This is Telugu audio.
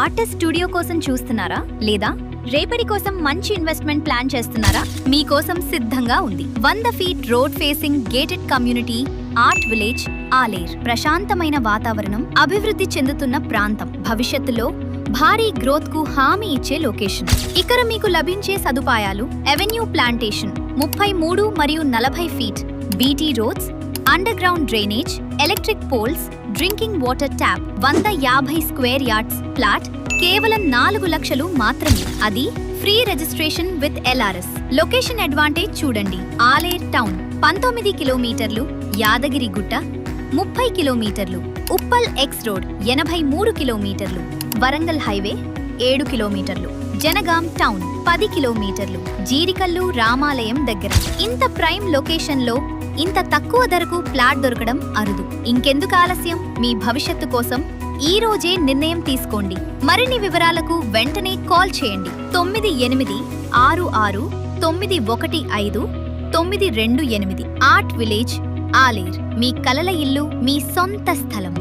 ఆర్టిస్ట్ స్టూడియో కోసం చూస్తున్నారా లేదా రేపటి కోసం మంచి ఇన్వెస్ట్మెంట్ ప్లాన్ చేస్తున్నారా? మీకోసం సిద్ధంగా ఉంది 100 feet road facing gated community art village Aler. ప్రశాంతమైన వాతావరణం, అభివృద్ధి చెందుతున్న ప్రాంతం, భవిష్యత్తులో భారీ గ్రోత్ కు హామీ ఇచ్చే లొకేషన్. ఇక్కడ మీకు లభించే సదుపాయాలు: ఎవెన్యూ ప్లాంటేషన్ 33 మరియు 40 feet, BT roads, underground drainage, electric poles, drinking water tap, 150 square yards plot కేవలం 4 లక్షలు మాత్రమే. అది free registration with LRS. Location advantage చూడండి. ఆలేర్ టౌన్ 19 కిలోమీటర్లు, యాదగిరి గుట్ట 30 కిలోమీటర్లు, ఉప్పల్ ఎక్స్ రోడ్ 83 కిలోమీటర్లు, వరంగల్ హైవే 7 కిలోమీటర్లు, జనగాం టౌన్ 10 కిలోమీటర్లు, జీరికల్లు రామాలయం దగ్గర. ఇంత ప్రైమ్ లొకేషన్ లో ఇంత తక్కువ ధరకు ఫ్లాట్ దొరకడం అరుదు. ఇంకెందుకు ఆలస్యం? మీ భవిష్యత్తు కోసం ఈ రోజే నిర్ణయం తీసుకోండి. మరిన్ని వివరాలకు వెంటనే కాల్ చేయండి. 9866915928. ఆర్ట్ విలేజ్ ఆలేర్, మీ కలల ఇల్లు, మీ సొంత స్థలం.